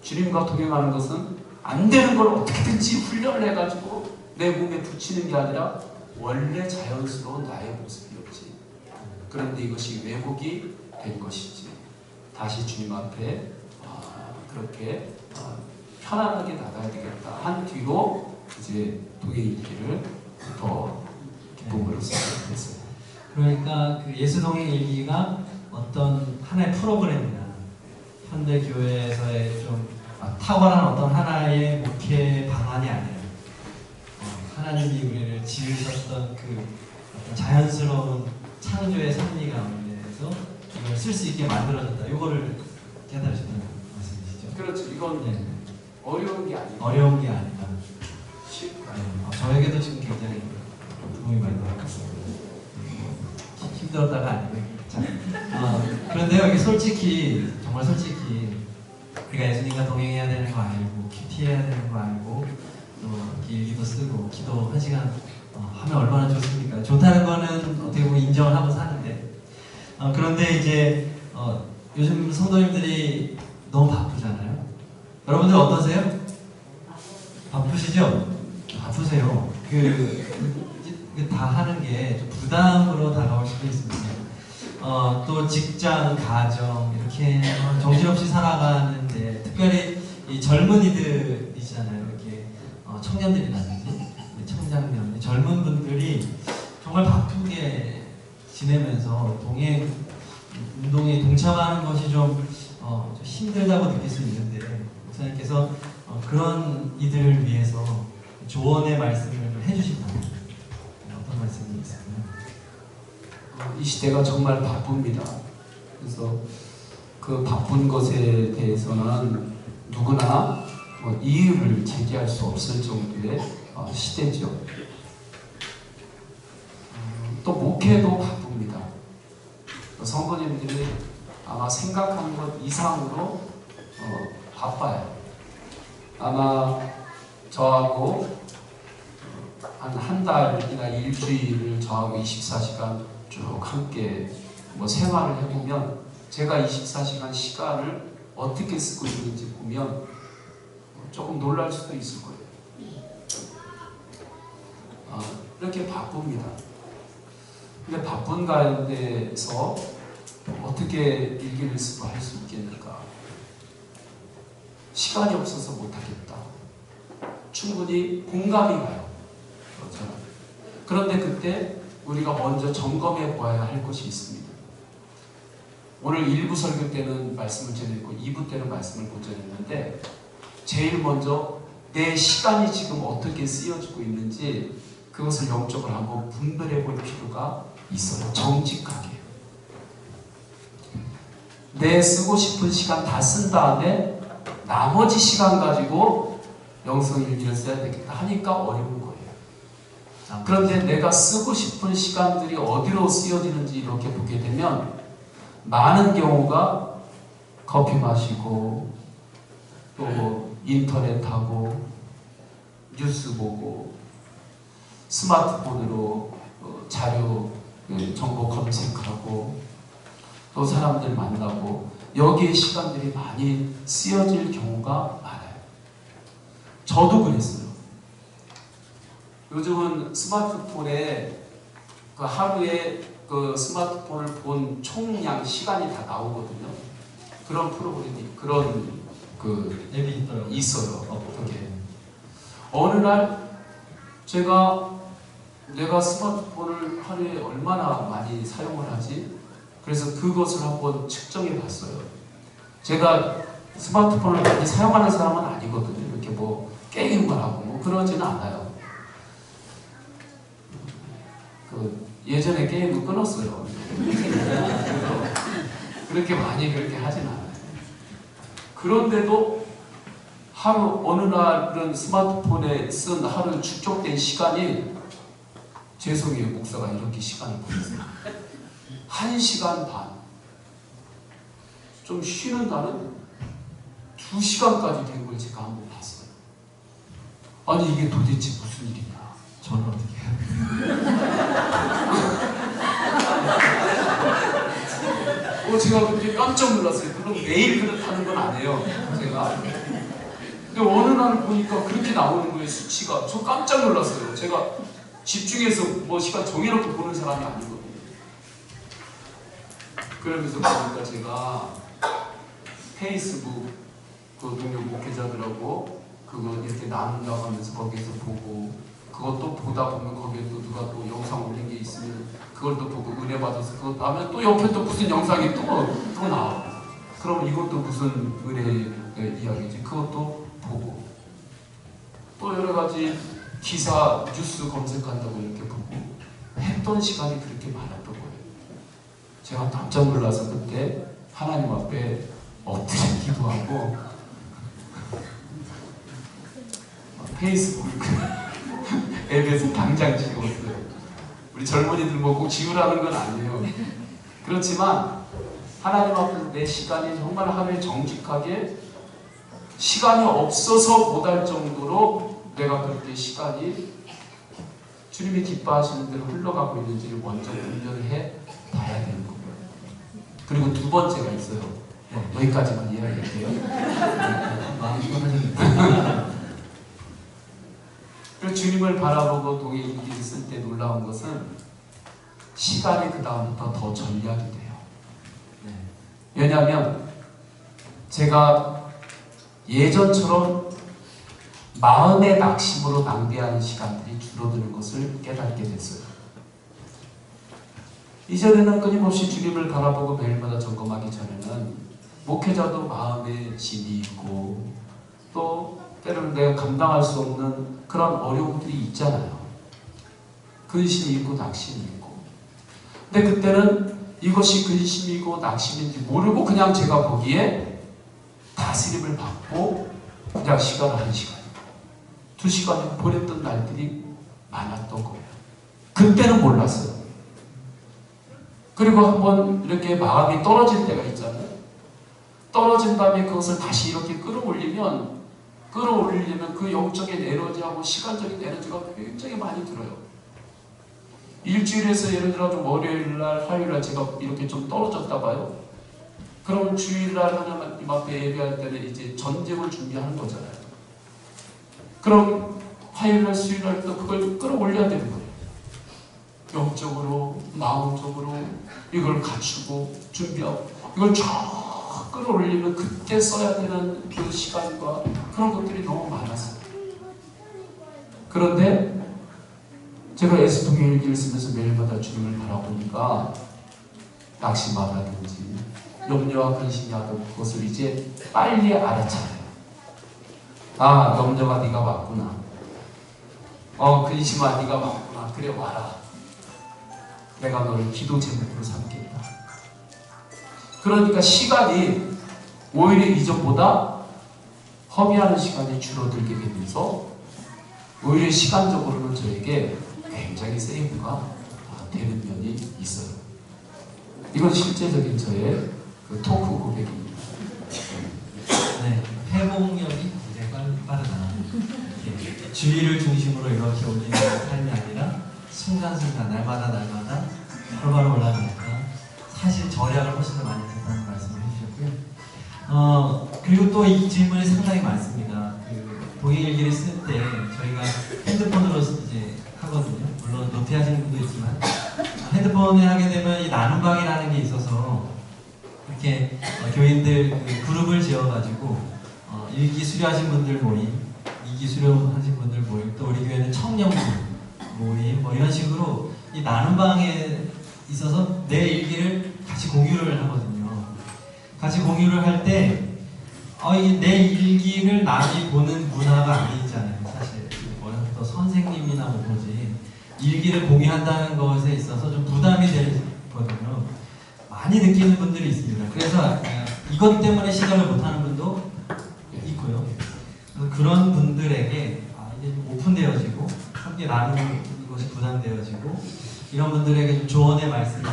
주님과 동행하는 것은 안 되는 걸 어떻게든지 훈련을 해가지고 내 몸에 붙이는 게 아니라 원래 자연스러운 나의 모습이었지. 그런데 이것이 왜곡이 된 것이지. 다시 주님 앞에 그렇게 편안하게 나가야 되겠다 한 뒤로 이제 동행의 길을 더 기쁨으로 시작했어요. 그러니까 그 예수동행 일기가 어떤 하나의 프로그램이나 현대 교회에서의 좀 탁월한 어떤 하나의 목회 방안이 아니라 하나님이 우리를 지으셨던 그 어떤 자연스러운 창조의 섭리 가운데에서 이걸 쓸 수 있게 만들어졌다. 이거를 깨달으셨다는 말씀이시죠? 그렇죠. 이건 네. 어려운 게 아니고 어려운 게 아니다. 쉽다. 네. 저에게도 지금 굉장히 도움이 많이 되었습니다. 힘들었다가 아니고요. 자, 그런데요, 이게 솔직히 정말 솔직히 우리가 예수님과 동행해야 되는 거 알고 큐티해야 되는 거 알고 또 일기도 쓰고 기도 1시간 하면 얼마나 좋습니까? 좋다는 거는 어떻게 보면 인정을 하고 사는데 그런데 이제 요즘 성도님들이 너무 바쁘잖아요. 여러분들 어떠세요? 바쁘시죠? 바쁘세요. 다 하는 게 좀 부담으로 다가올 수도 있습니다. 또 직장, 가정 이렇게 정신없이 살아가는데 특별히 이 젊은이들이잖아요. 이렇게 청년들이라든지 청장년, 젊은 분들이 정말 바쁘게 지내면서 운동에 동참하는 것이 좀 힘들다고 느낄 수 있는데 목사님께서 그런 이들을 위해서 조언의 말씀을 좀 해주신다면 어떤 말씀이 있을까요? 이 시대가 정말 바쁩니다. 그래서 그 바쁜 것에 대해서는 누구나 이유를 제기할 수 없을 정도의 시대죠. 또 목회도 바쁩니다. 성도님들이 아마 생각하는 것 이상으로 바빠요. 아마 저하고 한 달이나 일주일을 저하고 24시간 쭉 함께 생활을 해보면 제가 24시간 시간을 어떻게 쓰고 있는지 보면 조금 놀랄 수도 있을 거예요. 이렇게 바쁩니다. 근데 바쁜 가운데서 어떻게 일기를 쓰고 할 수 있겠는가? 시간이 없어서 못하겠다. 충분히 공감이 가요. 그렇죠? 그런데 그때 우리가 먼저 점검해 보아야 할 것이 있습니다. 오늘 1부 설교 때는 말씀을 전했고 2부 때는 말씀을 못 전했는데 제일 먼저 내 시간이 지금 어떻게 쓰여지고 있는지 그것을 영적으로 한번 분별해 볼 필요가 있어요. 정직하게. 내 쓰고 싶은 시간 다 쓴 다음에 나머지 시간 가지고 영성일기를 써야 되겠다 하니까 어려운 거예요. 그런데 내가 쓰고 싶은 시간들이 어디로 쓰여지는지 이렇게 보게 되면 많은 경우가 커피 마시고 또 인터넷하고 뉴스 보고 스마트폰으로 자료 정보 검색하고 또 사람들 만나고 여기에 시간들이 많이 쓰여질 경우가 많아요. 저도 그랬어요. 요즘은 스마트폰에 그 하루에 그 스마트폰을 본 총량 시간이 다 나오거든요. 그런 프로그램이 그런 그 앱이 있더라고요. 있어요. 어떻게 어느 날 내가 스마트폰을 하루에 얼마나 많이 사용을 하지? 그래서 그것을 한번 측정해 봤어요. 제가 스마트폰을 많이 사용하는 사람은 아니거든요. 이렇게 뭐 게임을 하고 뭐 그러지는 않아요. 예전에 게임을 끊었어요. 그렇게 많이 그렇게 하진 않아요. 그런데도 하루 어느 날은 스마트폰에 쓴 하루 축적된 시간이, 죄송해요 목사가 이렇게 시간을 보냈어요. 1시간 반. 좀 쉬는 날은 2시간까지 된 걸 제가 한번 봤어요. 아니 이게 도대체 무슨 일이냐. 저는 어떻게 해요? 제가 그때 깜짝 놀랐어요. 물론 매일 그렇다는 건 아니에요. 제가. 근데 어느 날 보니까 그렇게 나오는 거예요, 수치가. 저 깜짝 놀랐어요. 제가 집중해서 뭐 시간 정해놓고 보는 사람이 아니거든요. 그러면서 보니까 제가 페이스북 그 동료 목회자들하고 그거 이렇게 나눈다고 하면서 거기에서 보고, 그것도 보다 보면 거기에 또 누가 또 영상 올린 게 있으면 그걸 또 보고 은혜 받아서 그것 하면 또 옆에 또 무슨 영상이 또 나와. 그럼 이것도 무슨 은혜의 이야기지? 그것도 보고, 또 여러 가지 기사 뉴스 검색한다고 이렇게 보고 했던 시간이 그렇게 많았던 거예요. 제가 깜짝 놀라서 그때 하나님 앞에 엎드려 기도하고 페이스북 앱에서 당장 지웠어요. 우리 젊은이들 뭐 꼭 지우라는 건 아니에요. 그렇지만 하나님 앞에 내 시간이 정말 하루에 정직하게, 시간이 없어서 못할 정도로 내가 그렇게 시간이 주님이 기뻐하시는 대로 흘러가고 있는지를 먼저 분별을 해 봐야 되는 거예요. 그리고 두 번째가 있어요. 여기까지만 이야기할게요. 마음이 편하셨는데. 그리고 주님을 바라보고 동행일기를 쓸 때 놀라운 것은 시간이 그 다음부터 더 전략이 돼요. 왜냐하면 제가 예전처럼 마음의 낙심으로 낭비하는 시간들이 줄어드는 것을 깨닫게 됐어요. 이전에는 끊임없이 주님을 바라보고 매일마다 점검하기 전에는 목회자도 마음에 짐이 있고 또 때로는 내가 감당할 수 없는 그런 어려움들이 있잖아요. 근심이 있고 낙심이 있고. 근데 그때는 이것이 근심이고 낙심인지 모르고 그냥 제가 거기에 다스림을 받고 그냥 시간을 1시간, 2시간 보냈던 날들이 많았던 거예요. 그때는 몰랐어요. 그리고 한번 이렇게 마음이 떨어질 때가 있잖아요. 떨어진 다음에 그것을 다시 이렇게 끌어올리려면 그 영적인 에너지하고 시간적인 에너지가 굉장히 많이 들어요. 일주일에서 예를 들어 좀 월요일날, 화요일날 제가 이렇게 좀 떨어졌다 봐요. 그럼 주일날 하나님 앞에 예배할 때는 이제 전쟁을 준비하는 거잖아요. 그럼 화요일날, 수요일날 또 그걸 끌어올려야 되는 거예요. 영적으로, 마음적으로 이걸 갖추고 준비하고 이걸 쫙 끌어올리면 그때 써야 되는 그 시간과 그런 것들이 너무 많았어요. 그런데 제가 에스동일기를 쓰면서 매일마다 주님을 바라보니까 낙심하다든지 염려와 근심이 하던 그것을 이제 빨리 알아차려요. 아, 염려가 네가 맞구나. 근심아 네가 맞구나. 그래 와라. 내가 너를 기도 제목으로 삼겠다. 그러니까 시간이 오히려 이전보다 허비하는 시간이 줄어들게 되면서 오히려 시간적으로는 저에게 굉장히 세이브가 되는 면이 있어요. 이건 실제적인 저의 그 토크 고백입니다. 네, 회복력이 굉장히 빠르다. 이렇게 주의를 중심으로 이렇게 올리는 삶이 아니라 순간순간, 날마다 바로바로 올라가니까 사실 절약을 훨씬 더 많이 했다는 말씀을 해주셨고요. 그리고 또 이 질문이 상당히 많습니다. 그 동행일기를 쓸 때 저희가 핸드폰으로 이제 하거든요. 물론 노트하시는 분도 있지만 핸드폰에 하게 되면 이 나눔방이라는 게 있어서 이렇게 교인들 그 그룹을 지어가지고 일기 수료하신 분들 모임, 2기 수료하신 분들 모임, 또 우리 교회는 청년 모임, 뭐 이런 식으로 이 나눔방에 있어서 내 일기를 같이 공유를 하거든요. 같이 공유를 할 때 많이 보는 문화가 아니잖아요. 사실 어려부터 선생님이나 뭐 보지 일기를 공유한다는 것에 있어서 좀 부담이 되거든요. 많이 느끼는 분들이 있습니다. 그래서 이것 때문에 시작을 못하는 분도 있고요. 그래서 그런 분들에게 이제 좀 오픈되어지고 함께 나누는 것이 부담되어지고 이런 분들에게 좀 조언의 말씀을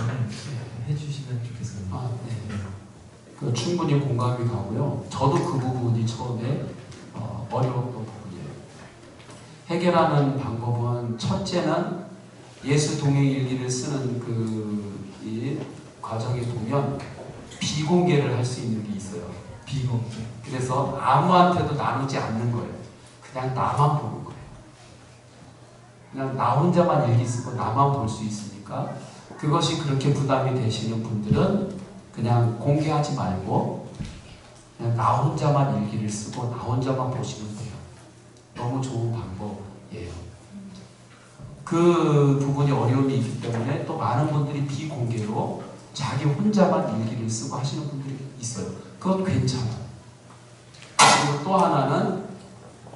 해주시면 좋겠습니다. 네. 그 충분히 공감이 가고요. 저도 그 부분이 처음에 어려웠던 부분이에요. 해결하는 방법은 첫째는 예수 동행 일기를 쓰는 이 과정에 보면 비공개를 할 수 있는 게 있어요. 비공개. 그래서 아무한테도 나누지 않는 거예요. 그냥 나만 보는 거예요. 그냥 나 혼자만 일기 쓰고 나만 볼 수 있으니까 그것이 그렇게 부담이 되시는 분들은 그냥 공개하지 말고 그냥 나 혼자만 일기를 쓰고 나 혼자만 보시면 돼요. 너무 좋은 방법이에요. 그 부분이 어려움이 있기 때문에 또 많은 분들이 비공개로 자기 혼자만 일기를 쓰고 하시는 분들이 있어요. 그건 괜찮아요. 그리고 또 하나는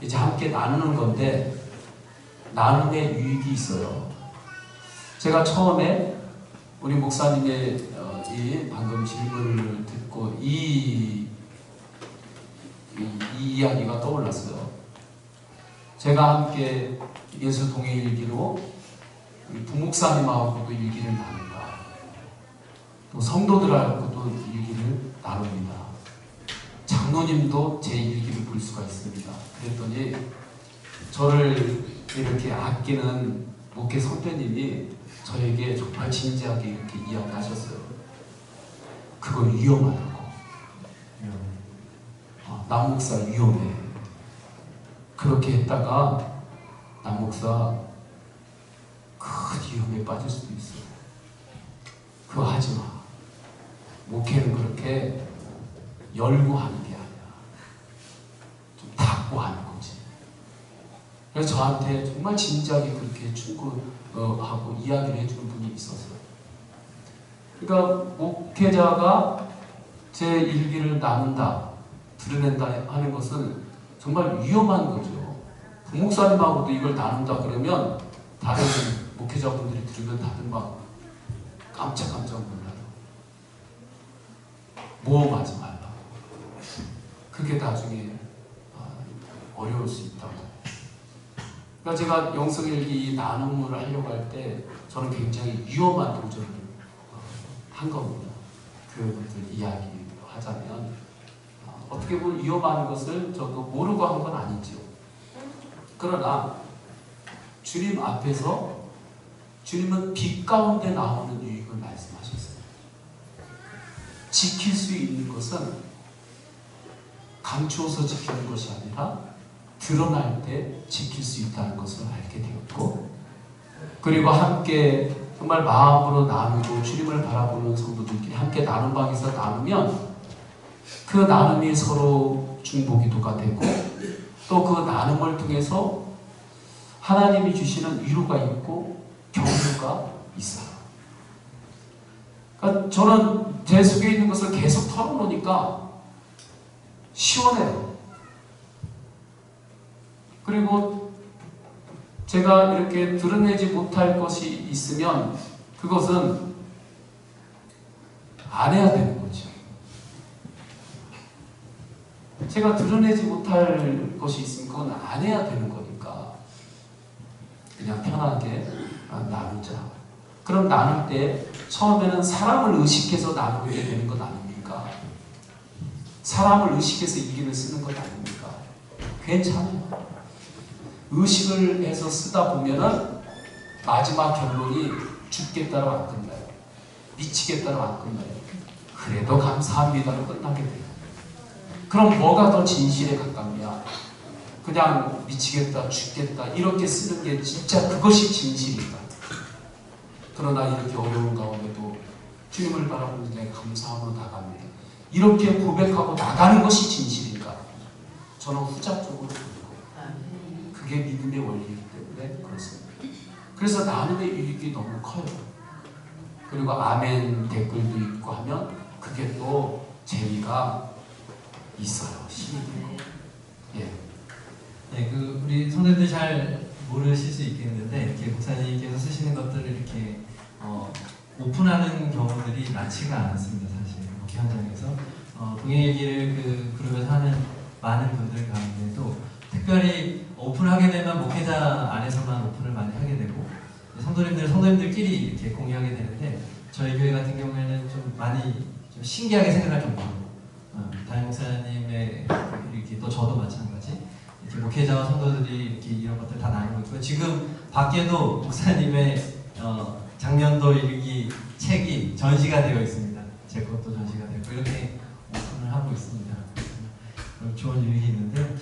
이제 함께 나누는 건데 나눔의 유익이 있어요. 제가 처음에 우리 목사님의 이 방금 질문을 듣고 이 이야기가 떠올랐어요. 제가 함께 예수 동행 일기로 우리 부목사님하고도 일기를 나눈다. 또 성도들하고도 일기를 나눕니다. 장로님도 제 일기를 볼 수가 있습니다. 그랬더니 저를 이렇게 아끼는 목회 선배님이 저에게 정말 진지하게 이렇게 이야기하셨어요. 그거 위험하다고. 남 목사 위험해. 그렇게 했다가 남 목사 큰 위험에 빠질 수도 있어. 그거 하지 마. 목회는 그렇게 열고 하는 게 아니야. 좀 닫고 하는 거지. 그래서 저한테 정말 진지하게 그렇게 충고하고 이야기를 해주는 분이 있었어요. 그러니까 목회자가 제 일기를 나눈다, 드러낸다 하는 것은 정말 위험한 거죠. 부목사님하고도 이걸 나눈다 그러면 다른 목회자분들이 들으면 다들 막 깜짝깜짝 놀라요. 모험하지 말라고. 그게 나중에 어려울 수 있다고. 그러니까 제가 영성일기 나눔을 하려고 할 때 저는 굉장히 위험한 도전을 한 겁니다. 그것들 이야기하자면 어떻게 보면 위험한 것을 저도 모르고 한 건 아니죠. 그러나 주님 앞에서 주님은 빛 가운데 나오는 유익을 말씀하셨어요. 지킬 수 있는 것은 감추어서 지키는 것이 아니라 드러날 때 지킬 수 있다는 것을 알게 되었고, 그리고 함께 정말 마음으로 나누고 주님을 바라보는 성도들끼리 함께 나눔 방에서 나누면 그 나눔이 서로 중보기도가 되고 또 그 나눔을 통해서 하나님이 주시는 위로가 있고 격려가 있어요. 그러니까 저는 제 속에 있는 것을 계속 털어놓으니까 시원해요. 그리고 제가 이렇게 드러내지 못할 것이 있으면 그것은 안 해야 되는 거죠. 제가 드러내지 못할 것이 있으면 그건 안 해야 되는 거니까 그냥 편하게 나누자. 그럼 나눌 때 처음에는 사람을 의식해서 나누게 되는 것 아닙니까? 사람을 의식해서 일기를 쓰는 것 아닙니까? 괜찮아요. 의식을 해서 쓰다 보면은 마지막 결론이 죽겠다로 안 끝나요. 미치겠다로 안 끝나요. 그래도 감사합니다로 끝나게 돼요. 그럼 뭐가 더 진실에 가깝냐? 그냥 미치겠다, 죽겠다 이렇게 쓰는 게 진짜 그것이 진실인가? 그러나 이렇게 어려운 가운데도 주님을 바라보는 내 감사함으로 나갑니다. 이렇게 고백하고 나가는 것이 진실인가? 저는 후자 쪽으로 보고 그게 믿음의 원리이기 때문에 그렇습니다. 그래서 나눔의 유익이 너무 커요. 그리고 아멘 댓글도 있고 하면 그게 또 재미가 있어요. 힘이 들고. 예. 네, 우리 성도님들 잘 모르실 수 있겠는데 이렇게 목사님께서 쓰시는 것들을 이렇게 오픈하는 경우들이 많지가 않습니다. 사실 목회 현장에서 동행 얘기를 그룹에서 하는 많은 분들 가운데도 특별히 오픈하게 되면 목회자 안에서만 오픈을 많이 하게 되고 성도님들끼리 이렇게 공유하게 되는데 저희 교회 같은 경우에는 좀 많이 좀 신기하게 생각할 정도로 담임 목사님의 이렇게 또 저도 마찬가지 이렇게 목회자와 성도들이 이렇게 이런 것들 다 나누고 있고 지금 밖에도 목사님의 작년도 일기 책이 전시가 되어 있습니다. 제 것도 전시가 되고 이렇게 오픈을 하고 있습니다. 좋은 일이 있는데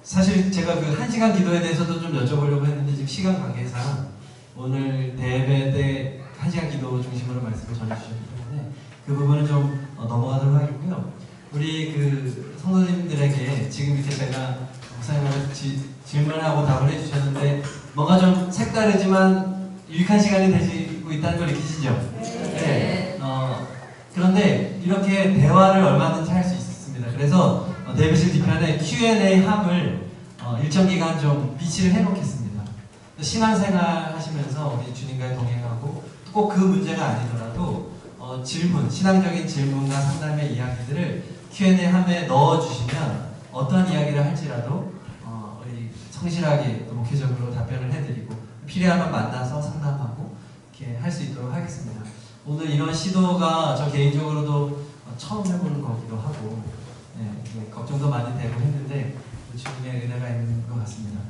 사실 제가 그 1시간 기도에 대해서도 좀 여쭤보려고 했는데 지금 시간 관계상 오늘 대회 때 1시간 기도 중심으로 말씀을 전해주셨기 때문에 그 부분은 좀 넘어가도록 하겠고요. 우리 성도님들에게 지금 이렇게 제가 목사님한테 질문하고 답을 해주셨는데 뭔가 좀 색다르지만 유익한 시간이 되고 있다는 걸 느끼시죠? 네. 그런데 이렇게 대화를 얼마든지 할 수 있습니다. 그래서 데이비드 뒤편에 Q&A 함을 일정 기간 좀 비치를 해놓겠습니다. 신앙생활 하시면서 우리 주님과 동행하고 꼭 그 문제가 아니더라도 신앙적인 질문과 상담의 이야기들을 Q&A 함에 넣어주시면 어떤 이야기를 할지라도 우리 성실하게 또 목회적으로 답변을 해드리고 필요하면 만나서 상담하고 이렇게 할 수 있도록 하겠습니다. 오늘 이런 시도가 저 개인적으로도 처음 해보는 거기도 하고 걱정도 많이 되고 했는데 주님의 은혜가 있는 것 같습니다.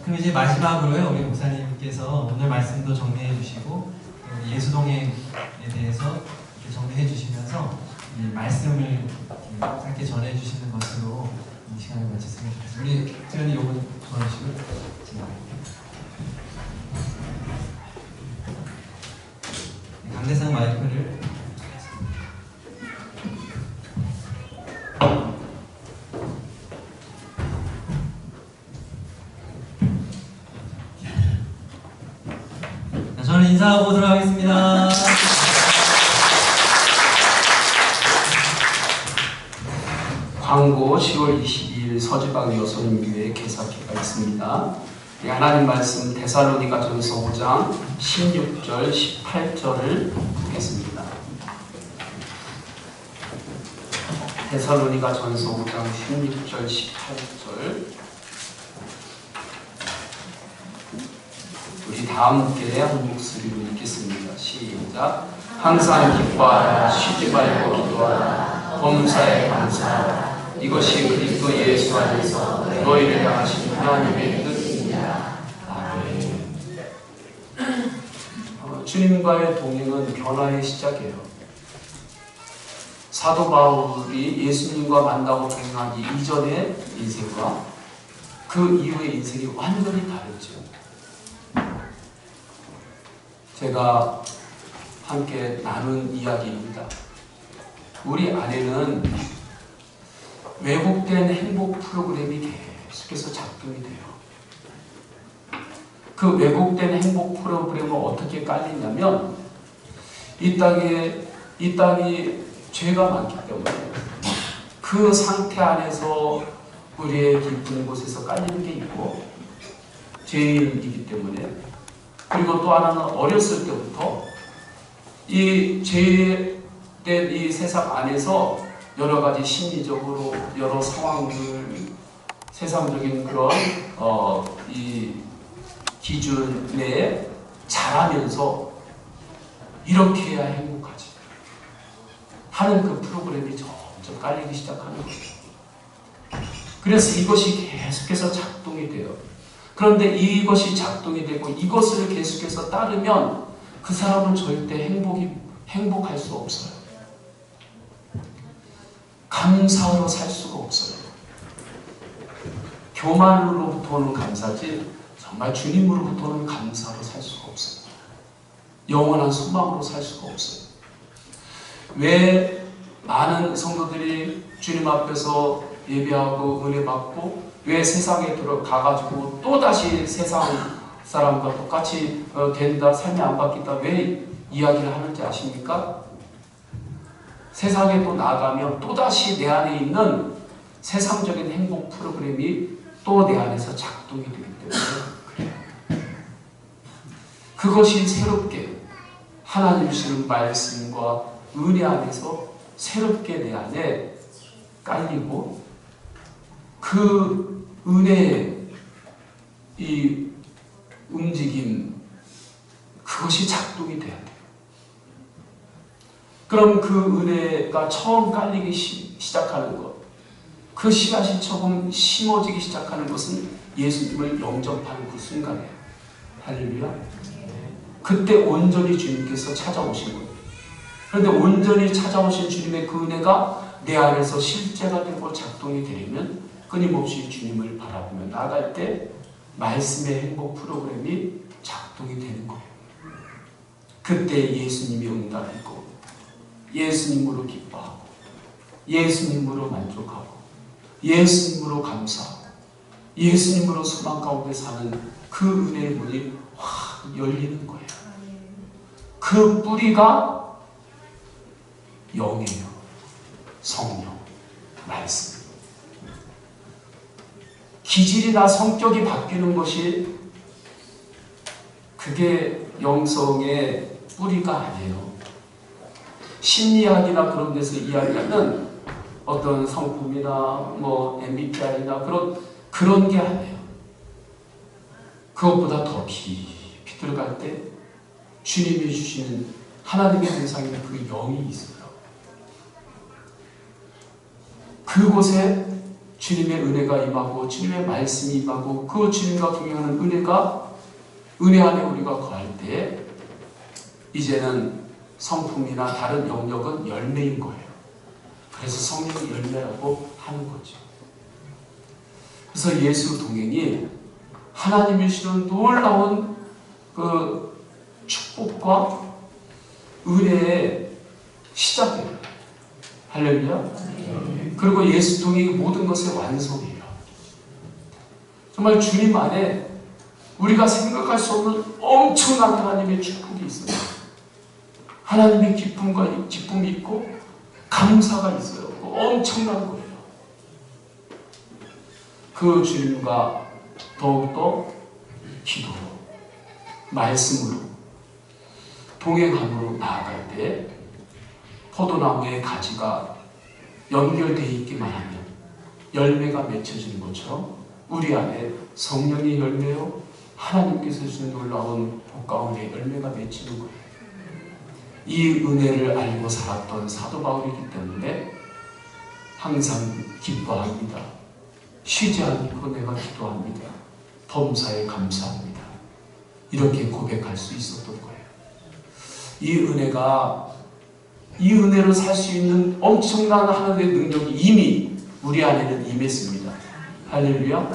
그럼 이제 마지막으로요 우리 목사님께서 오늘 말씀도 정리해 주시고 예수동행에 대해서 이렇게 정리해 주시면서 이 말씀을 짧게 전해 주시는 것으로 이 시간을 마쳤으면 좋겠습니다. 우리 특별히 요건 전하시고 강대상 마이크를 저는 인사하고 들어가겠습니다. 광고 10월 22일 서지방 여소님교회 개사기가 있습니다. 하나님 말씀 데살로니가전서 5장 16절 18절을 보겠습니다. 데살로니가전서 5장 16절 18절 우리 다 함께 한 목소리로 읽겠습니다. 시작. 항상 기뻐하라, 쉬지 말고 기도하라, 범사에 감사하라. 이것이 그리스도 예수 안에서 너희를 향하신 하나님의 뜻이니라. 아멘. 주님과의 동행은 변화의 시작이에요. 사도 바울이 예수님과 만나고 동행하기 이전의 인생과 그 이후의 인생이 완전히 다르죠. 제가 함께 나눈 이야기입니다. 우리 안에는 왜곡된 행복 프로그램이 계속해서 작동이 돼요. 그 왜곡된 행복 프로그램을 어떻게 깔리냐면 이 땅이 죄가 많기 때문에 그 상태 안에서 우리의 깊은 곳에서 깔리는 게 있고 죄인이기 때문에 그리고 또 하나는 어렸을 때부터 이 죄된 이 세상 안에서 여러 가지 심리적으로 여러 상황들 세상적인 그런 이 기준 내에 자라면서 이렇게 해야 행복하지 하는 그 프로그램이 점점 깔리기 시작하는 거예요. 그래서 이것이 계속해서 작동이 돼요. 그런데 이것이 작동이 되고 이것을 계속해서 따르면 그 사람은 절대 행복할 수 없어요. 감사로 살 수가 없어요. 교만으로부터는 감사지 정말 주님으로부터는 감사로 살 수가 없어요. 영원한 소망으로 살 수가 없어요. 왜 많은 성도들이 주님 앞에서 예배하고 은혜 받고 왜 세상에 들어가가지고 또다시 세상 사람과 똑같이 된다, 삶이 안 바뀐다 왜 이야기를 하는지 아십니까? 세상에 또 나가면 또다시 내 안에 있는 세상적인 행복 프로그램이 또 내 안에서 작동이 되기 때문에 그래요. 그것이 새롭게 하나님 주시는 말씀과 은혜 안에서 새롭게 내 안에 깔리고 그 은혜의 이 움직임 그것이 작동이 돼야 돼요. 그럼 그 은혜가 처음 깔리기 시작하는 것, 그 씨앗이 처음 심어지기 시작하는 것은 예수님을 영접하는 그 순간이에요. 할렐루야. 그때 온전히 주님께서 찾아오신 거예요. 그런데 온전히 찾아오신 주님의 그 은혜가 내 안에서 실제가 되고 작동이 되려면 끊임없이 주님을 바라보며 나아갈 때 말씀의 행복 프로그램이 작동이 되는 거예요. 그때 예수님이 응답이고 예수님으로 기뻐하고 예수님으로 만족하고 예수님으로 감사하고 예수님으로 소망 가운데 사는 그 은혜의 문이 확 열리는 거예요. 그 뿌리가 영이에요. 성령, 말씀. 기질이나 성격이 바뀌는 것이 그게 영성의 뿌리가 아니에요. 심리학이나 그런 데서 이야기하는 어떤 성품이나 뭐 MBTI나 그런 게 아니에요. 그것보다 더 깊이 들어갈 때 주님이 주시는 하나님의 대상인 그 영이 있어요. 그곳에 주님의 은혜가 임하고 주님의 말씀이 임하고 그 주님과 동행하는 은혜 안에 우리가 거할 때 이제는 성품이나 다른 영역은 열매인 거예요. 그래서 성령 열매라고 하는 거죠. 그래서 예수 동행이 하나님이 주시는 놀라운 그 축복과 은혜의 시작이에요. 할렐루야. 그리고 예수 동행이 모든 것의 완성이에요. 정말 주님 안에 우리가 생각할 수 없는 엄청난 하나님의 축복이 있어요. 하나님의 기쁨이 있고 감사가 있어요. 엄청난 거예요. 그 주님과 더욱더 기도로, 말씀으로, 동행함으로 나아갈 때 포도나무의 가지가 연결되어 있기만 하면 열매가 맺혀지는 것처럼 우리 안에 성령의 열매요 하나님께서 주신 놀라운 복 가운데 열매가 맺히는 거예요. 이 은혜를 알고 살았던 사도 바울이기 때문에 항상 기뻐합니다. 쉬지 않고 내가 기도합니다. 범사에 감사합니다. 이렇게 고백할 수 있었던 거예요. 이 은혜로 살 수 있는 엄청난 하나님의 능력이 이미 우리 안에는 임했습니다. 할렐루야.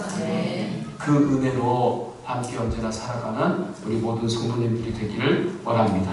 그 은혜로 함께 언제나 살아가는 우리 모든 성도님들이 되기를 원합니다.